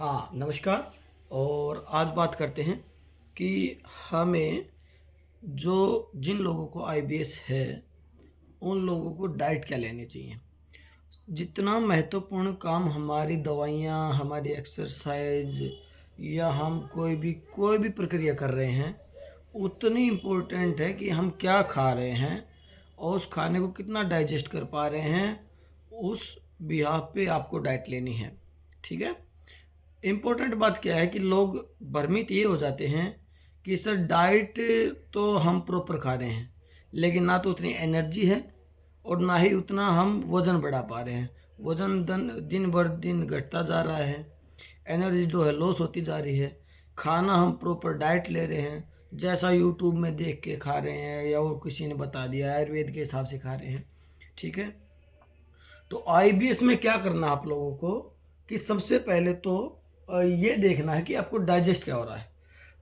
हाँ, नमस्कार। और आज बात करते हैं कि हमें जो जिन लोगों को आईबीएस है, उन लोगों को डाइट क्या लेनी चाहिए। जितना महत्वपूर्ण काम हमारी दवाइयाँ, हमारी एक्सरसाइज या हम कोई भी प्रक्रिया कर रहे हैं, उतनी इम्पोर्टेंट है कि हम क्या खा रहे हैं और उस खाने को कितना डाइजेस्ट कर पा रहे हैं, उस बिहाफ़ पे आपको डाइट लेनी है। ठीक है? इम्पोर्टेंट बात क्या है कि लोग भ्रमित ये हो जाते हैं कि सर डाइट तो हम प्रॉपर खा रहे हैं, लेकिन ना तो उतनी एनर्जी है और ना ही उतना हम वज़न बढ़ा पा रहे हैं। वज़न दिन भर दिन घटता जा रहा है, एनर्जी जो है लॉस होती जा रही है। खाना हम प्रॉपर डाइट ले रहे हैं, जैसा यूट्यूब में देख के खा रहे हैं या और किसी ने बता दिया, आयुर्वेद के हिसाब से खा रहे हैं। ठीक है? तो आईबीएस में क्या करना है आप लोगों को कि सबसे पहले तो ये देखना है कि आपको डाइजेस्ट क्या हो रहा है।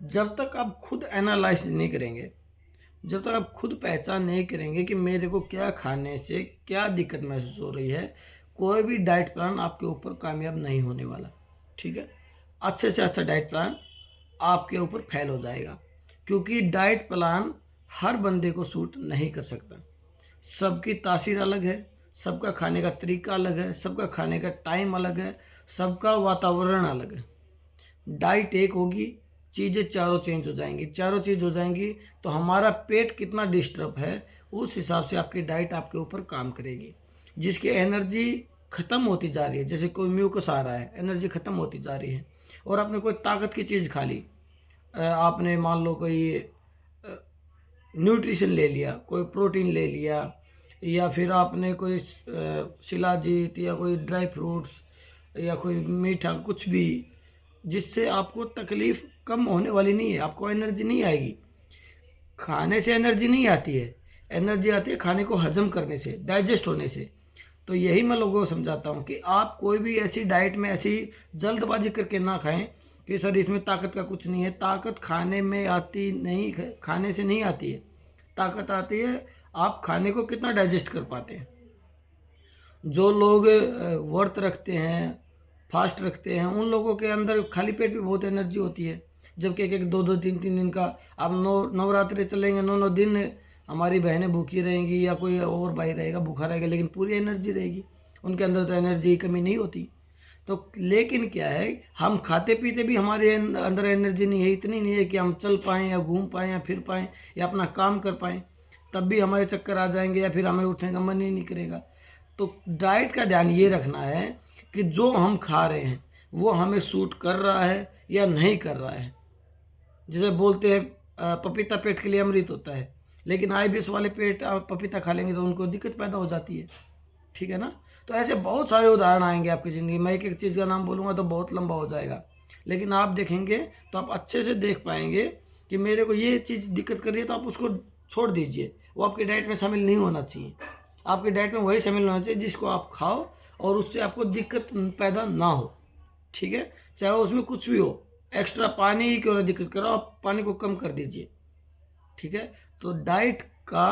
जब तक आप खुद एनालाइज नहीं करेंगे, जब तक आप खुद पहचान नहीं करेंगे कि मेरे को क्या खाने से क्या दिक्कत महसूस हो रही है, कोई भी डाइट प्लान आपके ऊपर कामयाब नहीं होने वाला। ठीक है? अच्छे से अच्छा डाइट प्लान आपके ऊपर फेल हो जाएगा, क्योंकि डाइट प्लान हर बंदे को सूट नहीं कर सकता। सबकी तासीर अलग है, सबका खाने का तरीका अलग है, सबका खाने का टाइम अलग है, सबका वातावरण अलग है। डाइट एक होगी, चीज़ें चारों चेंज हो जाएंगी। चारों चीज़ हो जाएंगी तो हमारा पेट कितना डिस्टर्ब है, उस हिसाब से आपकी डाइट आपके ऊपर काम करेगी। जिसकी एनर्जी ख़त्म होती जा रही है, जैसे कोई म्यूकस आ रहा है, एनर्जी ख़त्म होती जा रही है, और आपने कोई ताकत की चीज़ खा ली, आपने मान लो कोई न्यूट्रिशन ले लिया, कोई प्रोटीन ले लिया, या फिर आपने कोई शिलाजीत या कोई ड्राई फ्रूट्स या कोई मीठा कुछ भी, जिससे आपको तकलीफ़ कम होने वाली नहीं है, आपको एनर्जी नहीं आएगी। खाने से एनर्जी नहीं आती है, एनर्जी आती है खाने को हजम करने से, डाइजेस्ट होने से। तो यही मैं लोगों को समझाता हूँ कि आप कोई भी ऐसी डाइट में ऐसी जल्दबाजी करके ना खाएं कि सर इसमें ताकत का कुछ नहीं है। ताकत खाने में आती नहीं, खाने से नहीं आती है। ताकत आती है आप खाने को कितना डाइजेस्ट कर पाते हैं। जो लोग व्रत रखते हैं, फास्ट रखते हैं, उन लोगों के अंदर खाली पेट भी बहुत एनर्जी होती है, जबकि एक एक दो दो तीन तीन दिन का आप नवरात्रि चलेंगे, 9 दिन हमारी बहनें भूखी रहेंगी या कोई और भाई रहेगा भूखा रहेगा, लेकिन पूरी एनर्जी रहेगी, उनके अंदर तो एनर्जी की कमी नहीं होती। तो लेकिन क्या है, हम खाते पीते भी हमारे अंदर एनर्जी नहीं है, इतनी नहीं है कि हम चल पाएँ या घूम पाएँ या फिर पाएँ या अपना काम कर पाएँ। तब भी हमारे चक्कर आ जाएंगे या फिर हमें उठने का मन ही नहीं करेगा। तो डाइट का ध्यान ये रखना है कि जो हम खा रहे हैं वो हमें सूट कर रहा है या नहीं कर रहा है। जैसे बोलते हैं पपीता पेट के लिए अमृत होता है, लेकिन आईबीएस वाले पेट पपीता खा लेंगे तो उनको दिक्कत पैदा हो जाती है। ठीक है ना? तो ऐसे बहुत सारे उदाहरण आएंगे आपकी ज़िंदगी में। एक एक चीज़ का नाम बोलूँगा तो बहुत लंबा हो जाएगा, लेकिन आप देखेंगे तो आप अच्छे से देख पाएंगे कि मेरे को ये चीज़ दिक्कत कर रही है, तो आप उसको छोड़ दीजिए, वो आपकी डाइट में शामिल नहीं होना चाहिए। आपकी डाइट में वही शामिल होना चाहिए जिसको आप खाओ और उससे आपको दिक्कत पैदा ना हो। ठीक है? चाहे उसमें कुछ भी हो, एक्स्ट्रा पानी ही क्यों ना दिक्कत करो, आप पानी को कम कर दीजिए। ठीक है? तो डाइट का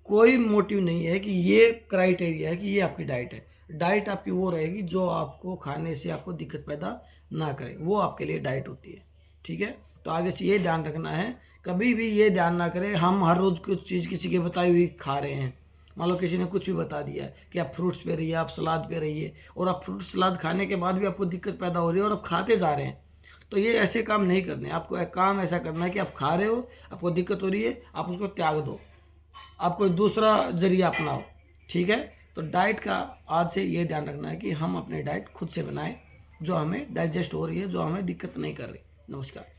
कोई मोटिव नहीं है कि ये क्राइटेरिया है कि ये आपकी डाइट है। डाइट आपकी वो रहेगी जो आपको खाने से आपको दिक्कत पैदा ना करे, वो आपके लिए डाइट होती है। ठीक है? तो आगे से ये ध्यान रखना है, कभी भी ये ध्यान ना करें हम हर रोज़ कुछ चीज़ किसी की बताई हुई खा रहे हैं। मान लो किसी ने कुछ भी बता दिया है कि आप फ्रूट्स पे रहिए, आप सलाद पे रहिए, और आप फ्रूट सलाद खाने के बाद भी आपको दिक्कत पैदा हो रही है और आप खाते जा रहे हैं। तो ये ऐसे काम नहीं करने। आपको एक काम ऐसा करना है कि आप खा रहे हो, आपको दिक्कत हो रही है, आप उसको त्याग दो, आप कोई दूसरा जरिया अपनाओ। ठीक है? तो डाइट का आज से ये ध्यान रखना है कि हम अपनी डाइट खुद से बनाएं, जो हमें डाइजेस्ट हो रही है, जो हमें दिक्कत नहीं कर रही। नमस्कार।